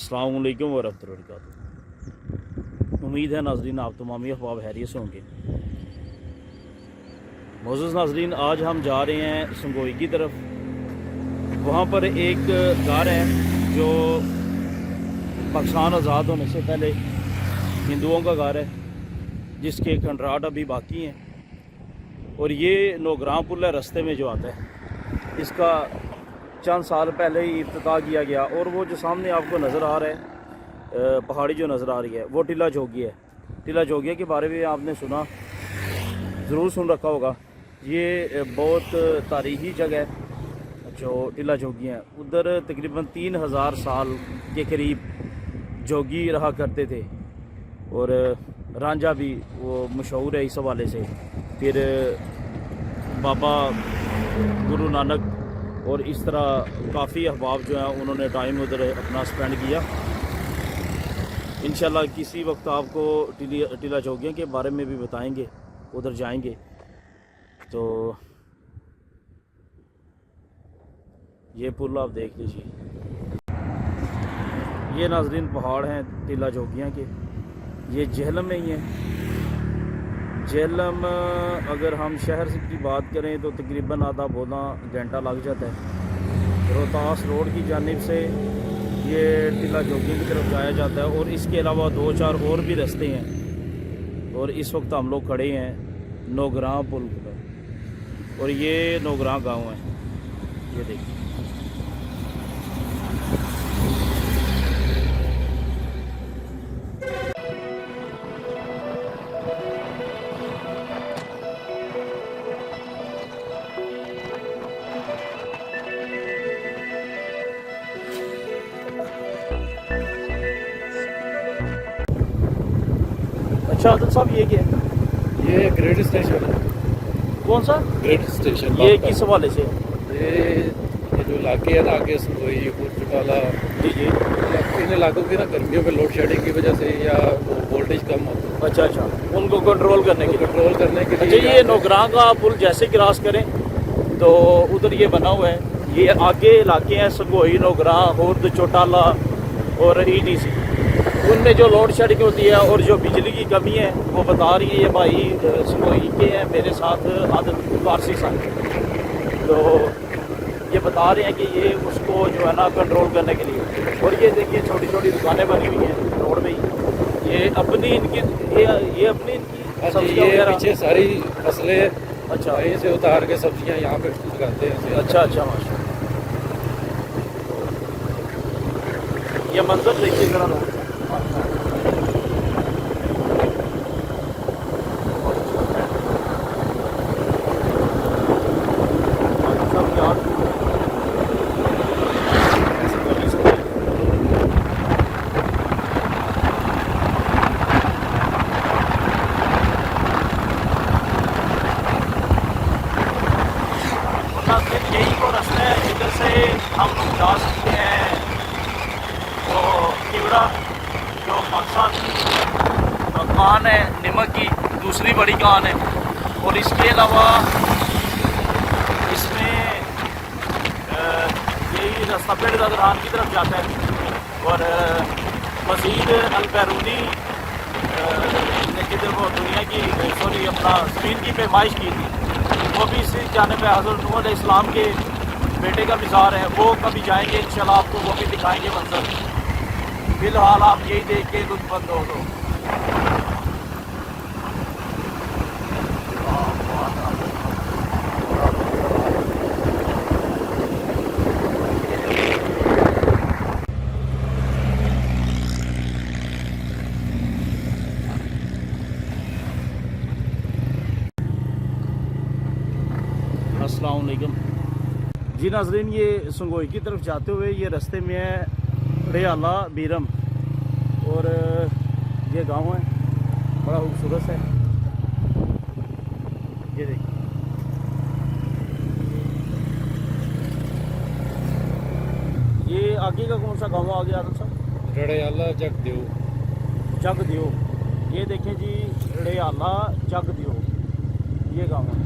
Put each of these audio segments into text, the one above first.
अस्सलाम वालेकुम वरहमतुल्लाहि वबरकातुहू। उम्मीद है नाजरीन आप तमामी अहबाब हैरियत से होंगे। मोअज़्ज़ज़ नाजरीन, आज हम जा रहे हैं संगोई की तरफ। वहाँ पर एक घर है जो पाकिस्तान आज़ाद होने से पहले हिंदुओं का घर है, जिसके खंडराट अभी बाकी हैं। और ये नौग्रां पुल है रास्ते में जो आता है, इसका चंद साल पहले ही इफ्तिताह किया गया। और वो जो सामने आपको नज़र आ रहा है पहाड़ी जो नज़र आ रही है, वो टीला जोगिया है। टीला जोगिया के बारे में आपने सुना, ज़रूर सुन रखा होगा। ये बहुत तारीख़ी जगह है जो टीला जोगिया है। उधर तकरीबन 3000 साल के करीब जोगी रहा करते थे। और रांझा भी वो मशहूर है इस हवाले से। फिर बाबा गुरु नानक और इस तरह काफ़ी अहबाब जो हैं उन्होंने टाइम उधर अपना स्पेंड किया। इंशाल्लाह किसी वक्त आपको टीला जोगिया के बारे में भी बताएंगे, उधर जाएंगे। तो ये पुल आप देख लीजिए। ये नाजरीन पहाड़ हैं टीला जोगिया के। ये जेहलम में ही है। जेहलम अगर हम शहर की बात करें तो तकरीबन आधा पौना घंटा लग जाता है। रोहतास रोड की जानिब से ये टीला जोगिया की तरफ जाया जाता है। और इसके अलावा 2-4 और भी रास्ते हैं। और इस वक्त हम लोग खड़े हैं नौग्रां पुल पर। और ये नौग्रां गांव है, ये देखिए। अच्छा आदल साहब, ये क्या है? ये ग्रेड स्टेशन है। कौन सा ग्रेड स्टेशन? ये किस हवाले से? ये जो इलाके है ना, आगे संगोई पुरचुकाला, जी जी। इन इलाकों की ना गर्मियों में लोड शेडिंग की वजह से या वोल्टेज कम होता है। अच्छा, उनको कंट्रोल करने के लिए। कंट्रोल करने के लिए। अच्छा, ये नौग्रां का पुल जैसे क्रॉस करें तो उधर ये बना हुआ है। ये आगे इलाके हैं संगोई, नौग्रां, हुर्द, चौटाला और EDC। उनमें जो लोड शेडिंग होती है और जो बिजली की कमी है वो बता रही है। ये भाई संगोई के हैं मेरे साथ, आदत वारसी साहब। तो ये बता रहे हैं कि ये उसको जो है ना कंट्रोल करने के लिए। और ये देखिए छोटी छोटी दुकानें बनी हुई हैं रोड में ही। ये अपनी इनकी ये अपनी इनकी सब्जियां ये वगैरह। पीछे सारी फसलें अच्छा, वहीं से उतार के सब्जियां यहाँ पे लगाते हैं। अच्छा माशा। ये मंजर देखिए जरा ना। यही तो रास्ता है जिधर से हम लोग जा सकते हैं तो किवड़ा, जो पाकिस्तान की कान है नमक की दूसरी बड़ी कान है। और इसके अलावा इसमें यही रास्ता पेड़ ददरान की तरफ जाता है। और मज़ीद अल-बैरूनी ने जिधर वो दुनिया की अपना ज़मीन की पैमाइश की थी, वो भी इसी जानब पे हज़रत नूह अलैहिस्सलाम के बेटे का मज़ार है। वो कभी जाएंगे इंशाल्लाह, आपको वो भी दिखाएंगे मंजर। फिलहाल आप यही देख के कुछ बंद हो दो। अस्सलाम वालेकुम जी नाजरीन, ये संगोई की तरफ जाते हुए ये रास्ते में है रियाला बीरम। और ये गांव है, बड़ा खूबसूरत है। ये देखिए, ये आगे का कौन सा गांव आ गया आदम साहब? रड़ियाला जगदेव। जगदेव। ये देखें जी, रड़ियाला जगदेव, ये गाँव है।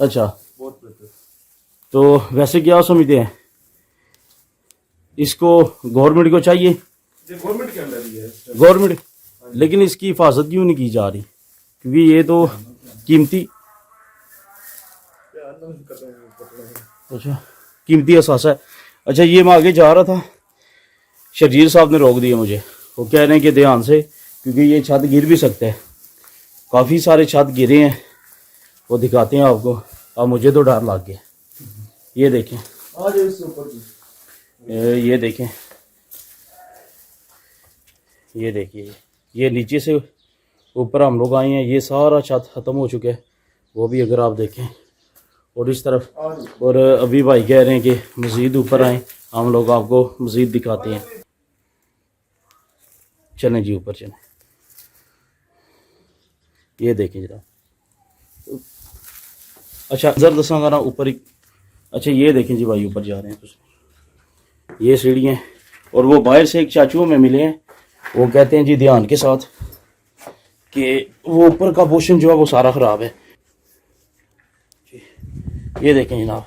अच्छा, बहुत बेहतर। तो वैसे क्या समझते हैं, इसको गवर्नमेंट को चाहिए, ये गवर्नमेंट के अंडर ही है। गवर्नमेंट, लेकिन इसकी हिफाजत क्यों नहीं की जा रही, क्योंकि ये तो कीमती, अच्छा कीमती असासा है। अच्छा, ये मैं आगे जा रहा था, शर्जील साहब ने रोक दिया मुझे, वो कह रहे हैं कि ध्यान से, क्योंकि ये छत गिर भी सकता है, काफ़ी सारे छत गिरे हैं, वो दिखाते हैं आपको। अब मुझे तो डर लग गया, ये देखें, आज इससे ऊपर की ये देखें, ये देखिए, ये नीचे से ऊपर हम लोग आए हैं, ये सारा छत ख़त्म हो चुका है, वो भी अगर आप देखें, और इस तरफ, और अभी भाई कह रहे हैं कि मज़ीद ऊपर आएँ, हम लोग आपको मज़ीद दिखाते हैं। चलें जी, ऊपर चलें, ये देखें जरा। अच्छा जर दसा ना ऊपर ही, अच्छा ये देखें जी भाई, ऊपर जा रहे हैं तो ये सीढ़ियाँ, और वो बाहर से एक चाचू में मिले हैं, वो कहते हैं जी ध्यान के साथ कि वो ऊपर का पोर्शन जो है वो सारा ख़राब है। ये देखें जनाब,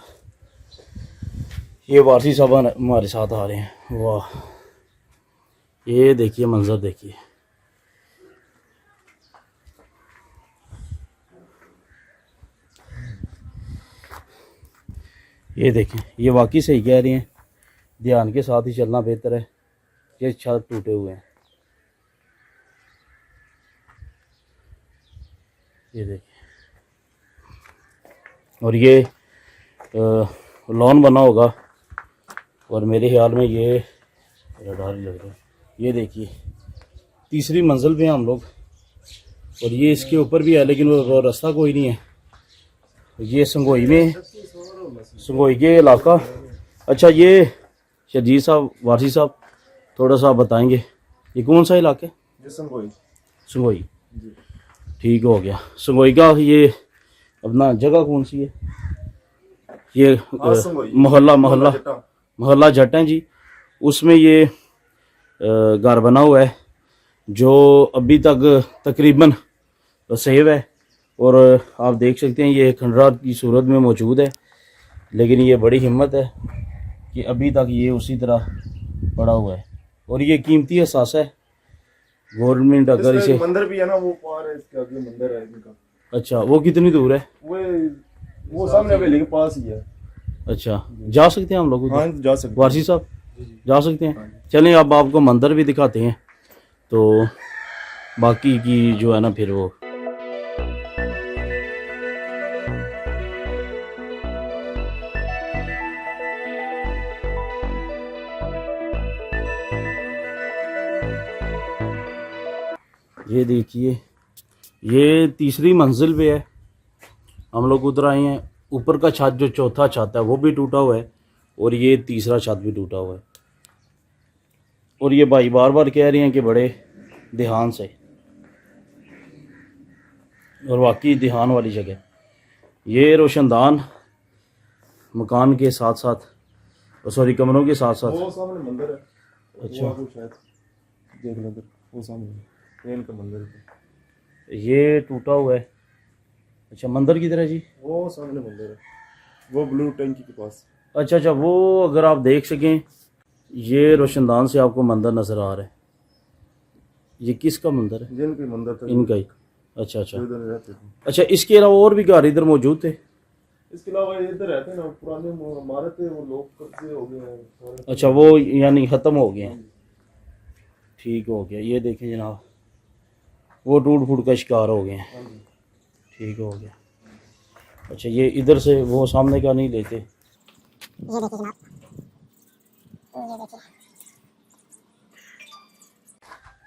ये वारसी साहब हमारे साथ आ रहे हैं, वाह, ये देखिए मंजर देखिए, ये देखें, ये वाकई सही कह रही हैं, ध्यान के साथ ही चलना बेहतर है, ये छत टूटे हुए हैं, ये देखिए, और ये लॉन बना होगा, और मेरे ख्याल में ये डर लग रहा है। ये देखिए, तीसरी मंजिल पे हैं हम लोग, और ये इसके ऊपर भी है, लेकिन वो रास्ता कोई नहीं है। ये संगोई में, संगोई के इलाका। अच्छा, ये शर्जील साहब, वारसी साहब, थोड़ा सा बताएंगे ये कौन सा इलाका है? ये संगोई। संगोई, ठीक हो गया। संगोई का ये अपना जगह कौन सी है? ये मोहल्ला जट है जी, उसमें ये घर बना हुआ है जो अभी तक तकरीबन सेव है, और आप देख सकते हैं ये खंडरात की सूरत में मौजूद है, लेकिन ये बड़ी हिम्मत है कि अभी तक ये उसी तरह पड़ा हुआ है, और ये कीमती असासा है। गवर्नमेंट अगर इसे, मंदिर भी है ना, वो पार है, इसके आगे मंदिर है इनका। अच्छा, वो कितनी दूर है? वो सामने हवेली के पास ही है। अच्छा, जा सकते हैं हम लोग? हाँ, जा सकते हैं। वारसी साहब जा सकते हैं? चलें, अब आपको मंदिर भी दिखाते हैं, तो बाकी की जो है ना फिर वो ये देखिए, ये तीसरी मंजिल पे है, हम लोग उतर आए हैं। ऊपर का छत जो चौथा छत है वो भी टूटा हुआ है, और ये तीसरा छत भी टूटा हुआ है, और ये भाई बार बार कह रहे हैं कि बड़े ध्यान से, और वाकई ध्यान वाली जगह। ये रोशनदान मकान के साथ साथ, सॉरी कमरों के साथ साथ, वो सामने मंदिर है। अच्छा, वो शायद देख लो उधर, वो सामने इनका मंदिर है। ये टूटा हुआ है। अच्छा, मंदिर की तरह जी? वो सामने मंदिर है, वो ब्लू टैंकी के पास। अच्छा अच्छा, वो अगर आप देख सकें, ये रोशनदान से आपको मंदिर नज़र आ रहा है। ये किसका मंदिर है? जिनका मंदिर था, इनका ही। अच्छा अच्छा, इधर रहते थे। अच्छा, इसके अलावा और भी घर इधर मौजूद थे? इसके अलावा इधर रहते ना, पुराने इमारत है, वो लोग कब्जे हो गए हैं। अच्छा, वो यानी ख़त्म हो गए हैं, ठीक हो गया। ये देखें जनाब, वो टूट फूट का शिकार हो गए हैं, ठीक हो गया। अच्छा, ये इधर से वो सामने का नहीं लेते। ये देखिए जनाब, ये देखिए।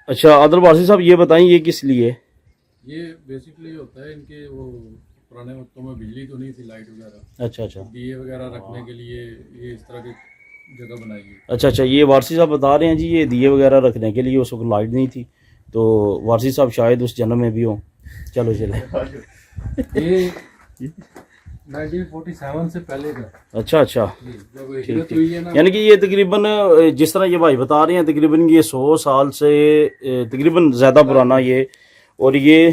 अच्छा, आदिल वारसी साहब ये बताएं, ये किस लिए? ये बेसिकली होता है इनके, वो पुराने वक्तों में बिजली तो नहीं थी, लाइट वगैरह, अच्छा अच्छा, दिए वगैरह रखने के लिए ये इस तरह की जगह बनाई है। अच्छा अच्छा, ये वारसी साहब बता रहे हैं जी, ये दिए वगैरह रखने के लिए, उस वक्त लाइट नहीं थी, तो वारसी साहब शायद उस जन्म में भी हो। चलो चले। ये 1947 से पहले का। अच्छा अच्छा, जब हिजरत हुई है ना, यानी कि ये तकरीबन, जिस तरह ये भाई बता रहे हैं, तकरीबन ये 100 साल से तकरीबन ज़्यादा पुराना ये, और ये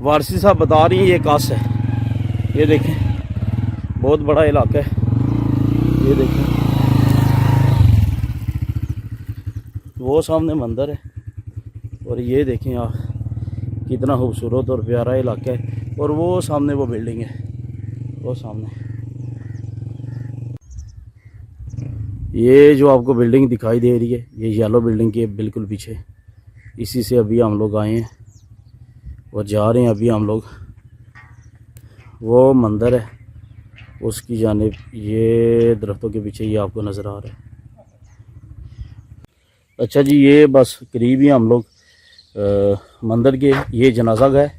वारसी साहब बता रही हैं ये कास है, ये देखें बहुत बड़ा इलाका है, ये देखें वो सामने मंदिर है और ये देखें आप कितना खूबसूरत और प्यारा इलाका है। और वो सामने वो बिल्डिंग है, वो सामने ये जो आपको बिल्डिंग दिखाई दे रही है, ये येलो बिल्डिंग के बिल्कुल पीछे, इसी से अभी हम लोग आए हैं और जा रहे हैं अभी हम लोग। वो मंदिर है उसकी जानिब, ये दरख्तों के पीछे ये आपको नज़र आ रहा है। अच्छा जी, ये बस करीब ही हम लोग मंदिर के, ये जनाजा गए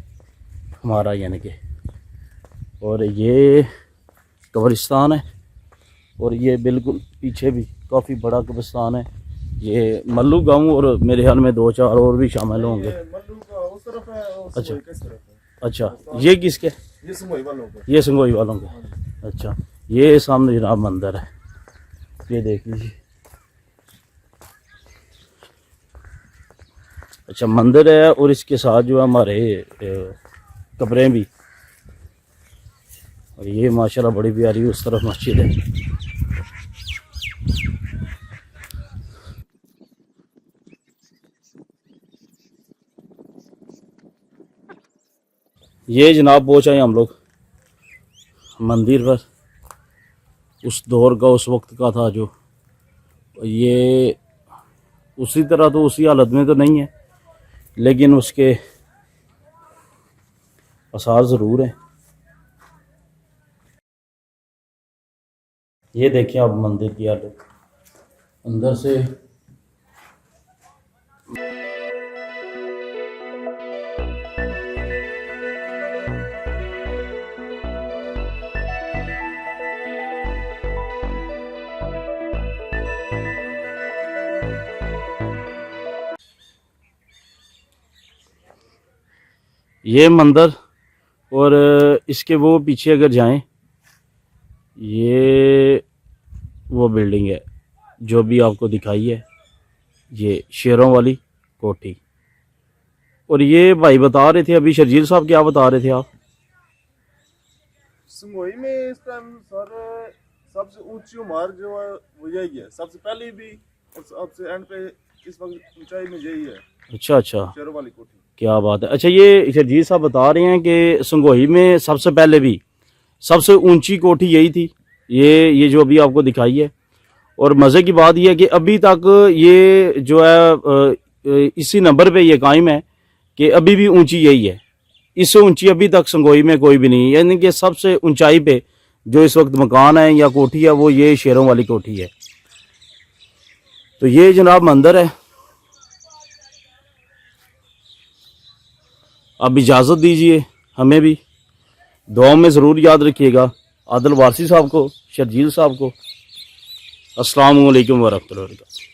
हमारा यानी कि, और ये कब्रिस्तान है और ये बिल्कुल पीछे भी काफ़ी बड़ा कब्रिस्तान है। ये मल्लू गांव और मेरे ख्याल में 2-4 और भी शामिल होंगे। मल्लू का उस तरफ है और अच्छा। संगोई किस तरफ है। अच्छा, ये किसके? ये संगोई वालों का। ये संगोई वालों के। अच्छा, ये सामने जनाब मंदिर है, ये देख लीजिए। अच्छा, मंदिर है और इसके साथ जो है हमारे कब्रें भी, और ये माशाल्लाह बड़ी प्यारी उस तरफ मस्जिद है। ये जनाब पहुँच आए हम लोग मंदिर पर, उस दौर का उस वक्त का था जो, ये उसी तरह तो उसी हालत में तो नहीं है लेकिन उसके आसार ज़रूर हैं। ये देखिए आप मंदिर की हालत अंदर से। ये मंदिर और इसके वो पीछे अगर जाएं, ये वो बिल्डिंग है जो भी आपको दिखाई है, ये शेरों वाली कोठी। और ये भाई बता रहे थे अभी, शर्जील साहब क्या बता रहे थे आप? संगोई में इस टाइम सर सबसे ऊंची इमारत जो है वो यही है, सबसे पहले भी और सबसे एंड पे इस वक्त ऊंचाई में यही है। अच्छा अच्छा, शेरों वाली कोठी। क्या बात है। अच्छा, ये शर्जील साहब बता रहे हैं कि संगोई में सबसे पहले भी सबसे ऊंची कोठी यही थी, ये जो अभी आपको दिखाई है। और मज़े की बात यह है कि अभी तक ये जो है इसी नंबर पे ये कायम है कि अभी भी ऊंची यही है, इससे ऊंची अभी तक संगोई में कोई भी नहीं है। यानी कि सबसे ऊंचाई पे जो इस वक्त मकान है या कोठी है वो ये शेरों वाली कोठी है। तो ये जनाब मंदिर है। अब इजाज़त दीजिए, हमें भी दुआ में ज़रूर याद रखिएगा, आदिल वारसी साहब को, शर्जील साहब को। अस्सलाम वालेकुम व रहमतुल्लाहि व बरकातहू।